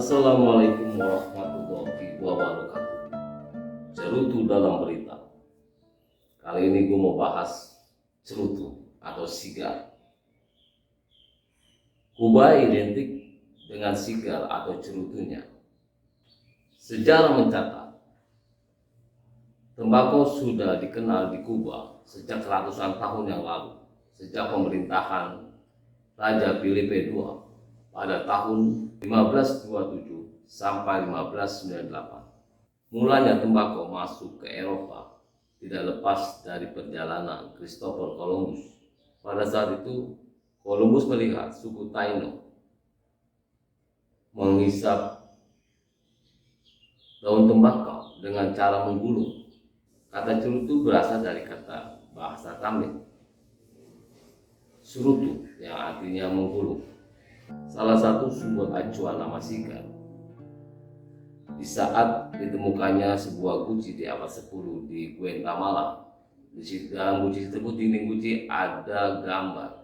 Assalamualaikum warahmatullahi wabarakatuh. Cerutu dalam berita. Kali ini gue mau bahas cerutu atau sigar. Kuba identik dengan sigar atau cerutunya. Sejarah mencatat, tembakau sudah dikenal di Kuba sejak ratusan tahun yang lalu, sejak pemerintahan Raja Filipe II pada tahun 1527 sampai 1598. Mulanya tembakau masuk ke Eropa tidak lepas dari perjalanan Christopher Columbus. Pada saat itu, Columbus melihat suku Taino menghisap daun tembakau dengan cara menggulung. Kata cerutu berasal dari kata bahasa Tamil surutu yang artinya menggulung. Salah satu sumber acuan nama sigar. Di saat ditemukannya sebuah guci di abad 10 di Guatemala, dalam guci tersebut, dinding guci ada gambar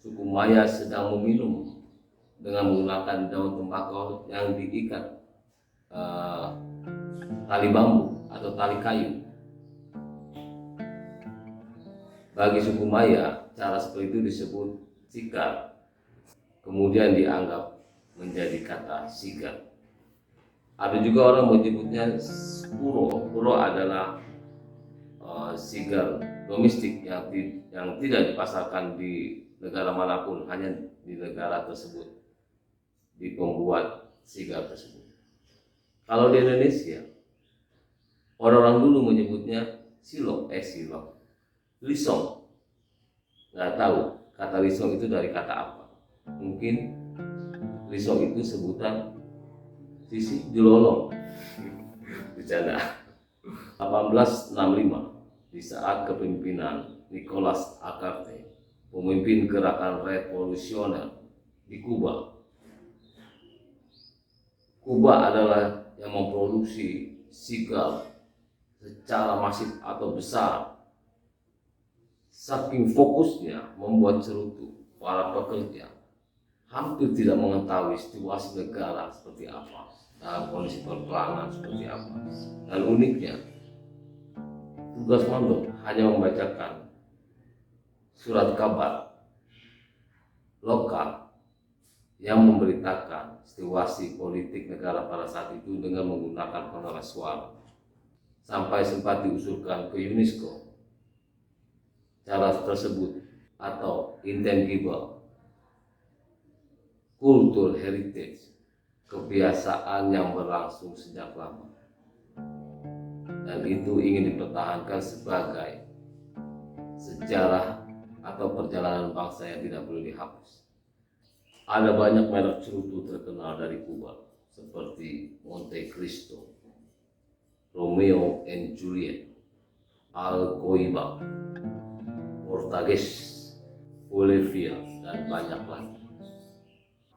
suku Maya sedang meminum dengan menggunakan daun tembakau yang diikat tali bambu atau tali kayu. Bagi suku Maya, cara seperti itu disebut sigar, kemudian dianggap menjadi kata sigar. Ada juga orang menyebutnya puro. Puro adalah sigar domestik yang tidak dipasarkan di negara manapun, hanya di negara tersebut di pembuat sigar tersebut. Kalau di Indonesia, orang-orang dulu menyebutnya silong, lisong. Nggak tahu kata lisong itu dari kata apa. Mungkin lisong itu sebutan sisi jelolong. Bercanda. 1865, di saat kepemimpinan Nicolas Acarte, pemimpin gerakan revolusioner di Kuba. Kuba adalah yang memproduksi sigar secara masif atau besar. Saking fokusnya membuat cerutu, para pekerja hampir tidak mengetahui situasi negara seperti apa, dalam kondisi peperangan seperti apa. Dan uniknya, tugas mandor hanya membacakan surat kabar lokal yang memberitakan situasi politik negara pada saat itu dengan menggunakan pengeras suara. Sampai sempat diusulkan ke UNESCO. Cara tersebut atau intangible cultural heritage, kebiasaan yang berlangsung sejak lama, dan itu ingin dipertahankan sebagai sejarah atau perjalanan bangsa yang tidak boleh dihapus. Ada banyak merek cerutu terkenal dari Kuba seperti Monte Cristo, Romeo and Juliet, Alcoiba, Portages, Bolivia, dan banyak lagi.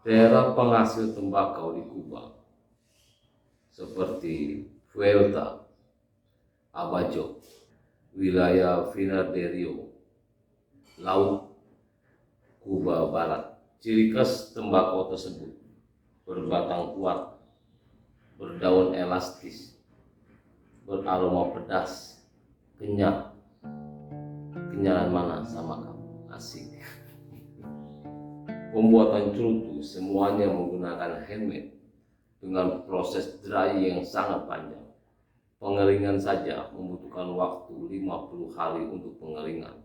Daerah penghasil tembakau di Kuba seperti Vuelta, Abajo, wilayah Venezuela, Laut Kuba Barat. Ciri khas tembakau tersebut berbatang kuat, berdaun elastis, beraroma pedas, kenyal. Kenyalan mana sama kamu? Asik. Pembuatan cerutu semuanya menggunakan handmade dengan proses dry yang sangat panjang. Pengeringan saja membutuhkan waktu 50 hari untuk pengeringan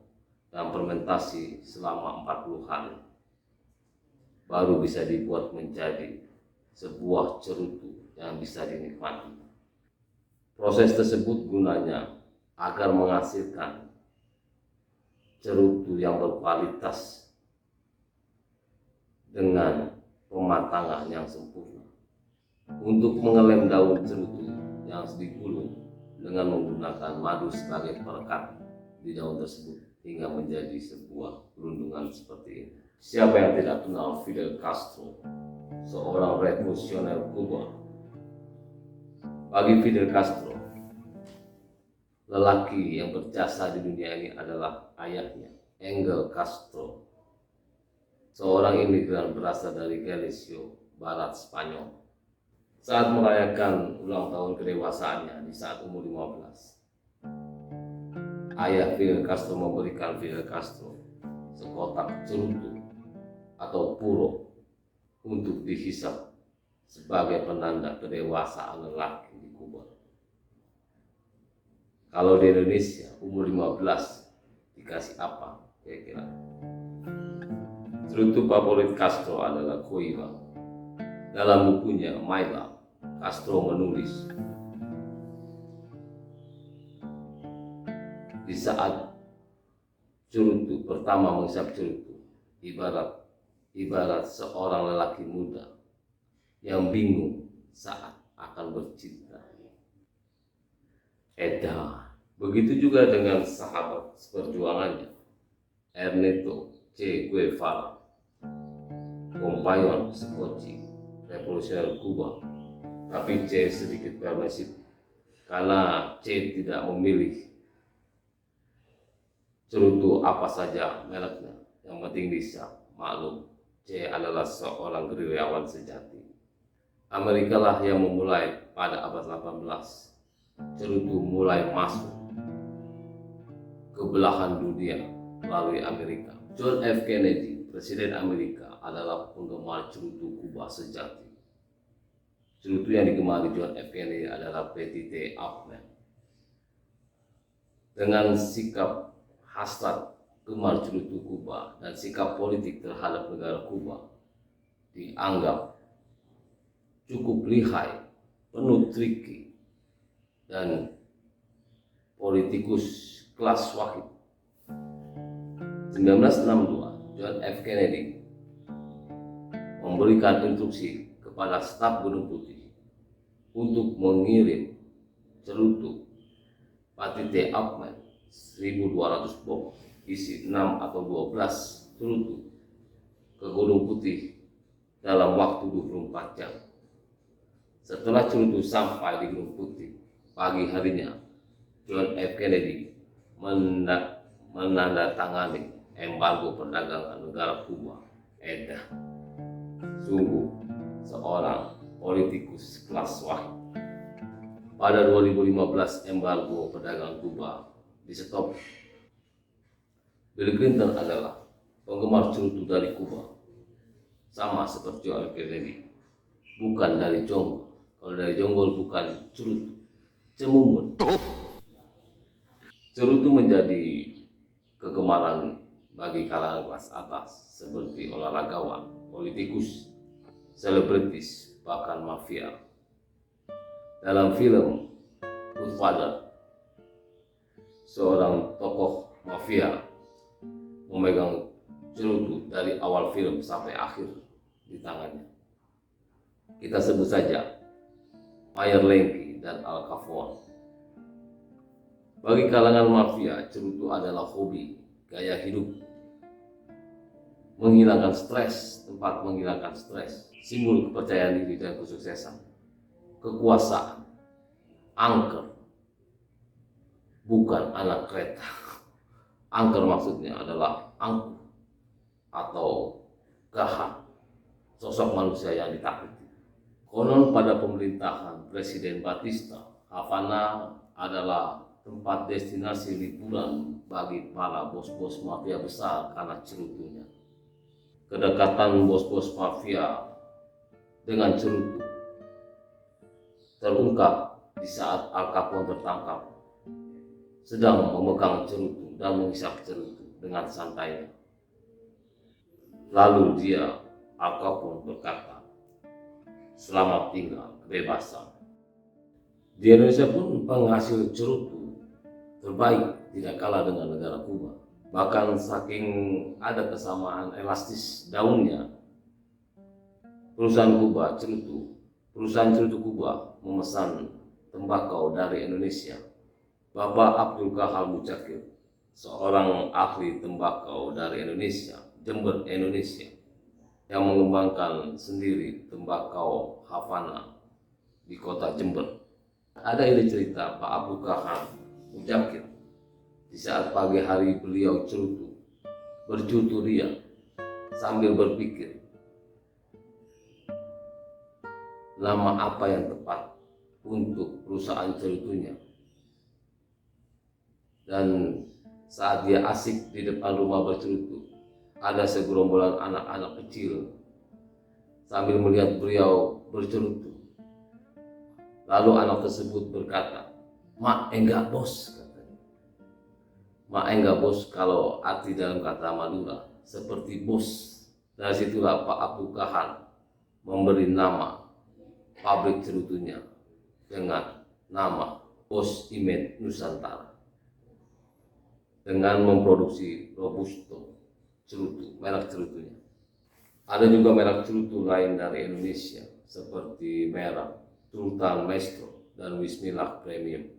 dan fermentasi selama 40 hari. Baru bisa dibuat menjadi sebuah cerutu yang bisa dinikmati. Proses tersebut gunanya agar menghasilkan cerutu yang berkualitas dengan pematangan yang sempurna. Untuk mengelem daun cerutu yang digulung dengan menggunakan madu sebagai perekat di daun tersebut hingga menjadi sebuah perundungan seperti ini. Siapa yang tidak kenal Fidel Castro, seorang revolusioner Kuba? Bagi Fidel Castro, lelaki yang berjasa di dunia ini adalah ayahnya, Angel Castro, seorang imigran berasal dari Galicia, barat Spanyol. saat merayakan ulang tahun kedewasaannya di saat umur 15. Ayah Fidel Castro memberikan Fidel Castro sekotak cerutu atau puro untuk dihisap sebagai penanda kedewasaan lelaki di Kuba. Kalau di Indonesia umur 15 dikasih apa kira-kira? Cerutu favorit Castro adalah Coiba. Dalam bukunya Maila, Castro menulis, di saat cerutu pertama menghisap cerutu, ibarat seorang lelaki muda yang bingung saat akan bercinta. Begitu juga dengan sahabat seperjuangannya, Ernesto Che Guevara, kompanyon sekoci revolusioner Kuba. Tapi Che sedikit permisif karena Che tidak memilih cerutu apa saja mereknya, yang penting bisa. Maklum, Che adalah seorang gerilyawan sejati. Amerika lah yang memulai pada abad 18. Cerutu mulai masuk ke belahan dunia melalui Amerika. John F. Kennedy, Presiden Amerika, adalah penggemar cerutu Kuba sejati. Cerutu yang digemari John F. Kennedy adalah Petite Upmann. Dengan sikap hasrat gemar cerutu Kuba dan sikap politik terhadap negara Kuba dianggap cukup lihai, penuh triki, dan politikus kelas wahid. 1962, John F. Kennedy memberikan instruksi kepada staf Gunung Putih untuk mengirim cerutu Petite Upmann 1.200 bom isi 6 atau 12 cerutu ke Gunung Putih dalam waktu 24 jam. Setelah cerutu sampai di Gunung Putih, pagi harinya John F. Kennedy menandatangani embargo perdagangan negara Kuba. Sungguh seorang politikus kelas wahid. Pada 2015 embargo perdagangan Kuba di stop. Bill Clinton adalah penggemar cerutu dari Kuba, sama seperti John F. Kennedy, bukan dari Jonggol. Kalau dari Jonggol bukan cerutu, cemumun. Cerutu menjadi kegemaran bagi kalangan kelas atas seperti olahragawan, politikus, selebritis, bahkan mafia. Dalam film Godfather, seorang tokoh mafia memegang cerutu dari awal film sampai akhir di tangannya. Kita sebut saja Meyer Lenki dan Al Capone. Bagi kalangan mafia, cerutu adalah hobi, gaya hidup, menghilangkan stres, tempat menghilangkan stres, simbol kepercayaan diri dan kesuksesan, kekuasaan, angker, bukan anak kereta. Angker maksudnya adalah angkuh atau gahak, sosok manusia yang ditakuti. Konon pada pemerintahan Presiden Batista, Havana adalah tempat destinasi liburan bagi para bos-bos mafia besar karena cerutunya. Kedekatan bos-bos mafia dengan cerutu terungkap di saat Al Capone tertangkap sedang memegang cerutu dan menghisap cerutu dengan santainya. Lalu dia, Al Capone, berkata, "Selamat tinggal kebebasan." Di Indonesia pun penghasil cerutu terbaik tidak kalah dengan negara Kuba. Bahkan saking ada kesamaan elastis daunnya, perusahaan cerutu Kuba memesan tembakau dari Indonesia. Bapak Abdul Kahal Muzakir, seorang ahli tembakau dari Indonesia, Jember, Indonesia, yang mengembangkan sendiri tembakau Havana di kota Jember. Ada ide cerita Pak Abdul Kahal Muzakir, di saat pagi hari beliau cerutu, bercutu ria sambil berpikir, nama apa yang tepat untuk perusahaan cerutunya. Dan saat dia asik di depan rumah bercerutu, ada segerombolan anak-anak kecil sambil melihat beliau bercerutu. Lalu anak tersebut berkata, "Mak enggak bos," katanya. "Mak enggak bos" kalau arti dalam kata Madura seperti bos. Dari situlah Pak Abdul Kahar memberi nama pabrik cerutunya dengan nama Bos Imed Nusantara, dengan memproduksi Robusto cerutu, merek cerutunya. Ada juga merek cerutu lain dari Indonesia seperti merek Sultan Maestro dan Wismillah Premium.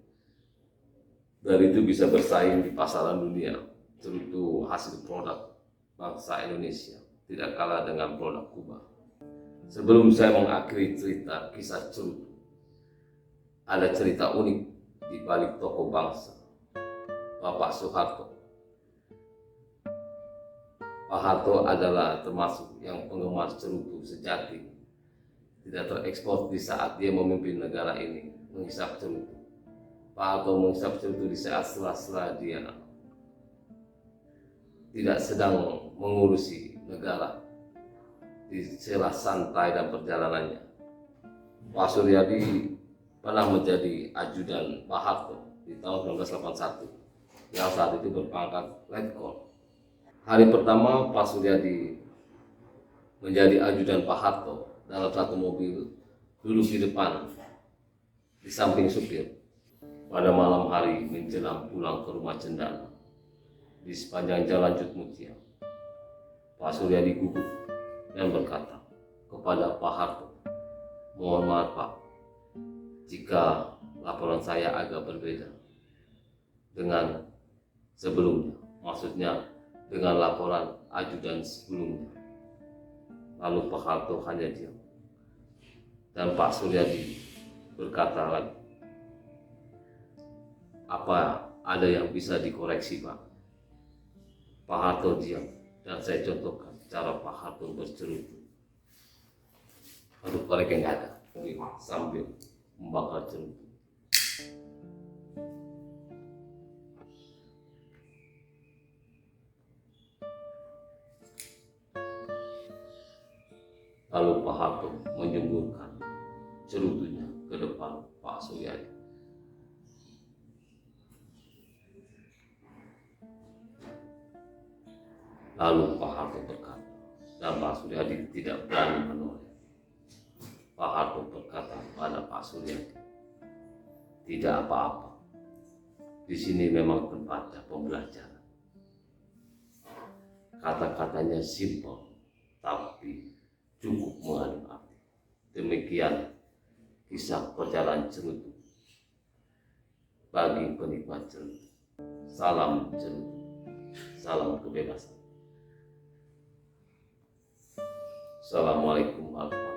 Dari itu bisa bersaing di pasaran dunia. Cerutu hasil produk bangsa Indonesia, tidak kalah dengan produk Kuba. Sebelum saya mengakhiri cerita kisah cerutu, ada cerita unik di balik tokoh bangsa, Bapak Soeharto. Pak Harto adalah termasuk yang penggemar cerutu sejati. Tidak terekspor di saat dia memimpin negara ini menghisap cerutu. Pak Harto menghisap cerutu di saat sela-sela dia tidak sedang mengurusi negara, di sela santai dan perjalanannya. Pak Suryadi pernah menjadi ajudan Pak Harto di tahun 1981 yang saat itu berpangkat Letkol. Hari pertama Pak Suryadi menjadi ajudan Pak Harto dalam satu mobil, duduk di depan di samping supir. Pada malam hari menjelang pulang ke rumah Cendana di sepanjang jalan Jutmutia, Pak Suryadi gugup dan berkata kepada Pak Harto, "Mohon maaf Pak, jika laporan saya agak berbeda dengan sebelumnya," maksudnya dengan laporan ajudan sebelumnya. Lalu Pak Harto hanya diam, dan Pak Suryadi berkata lagi, "Apa ada yang bisa dikoreksi Pak?" Pak Harto diam, dan saya contohkan cara Pak Harto bercerutu. Aduh, korek yang nggak ada, sambil membakar cerutu. Lalu Pak Harto menjemurkan cerutunya ke depan Pak Suryadi. Lalu Pak Harto berkata, dan Pak Suryadi tidak berani menoleh. Pak Harto berkata pada Pak Suryadi, "Tidak apa-apa, di sini memang tempatnya pembelajaran." Kata-katanya simpel, tapi cukup mengandung arti. Demikian kisah perjalanan cerutu bagi penikmat cerutu. Salam cerutu, salam kebebasan. Assalamualaikum warahmatullahi wabarakatuh.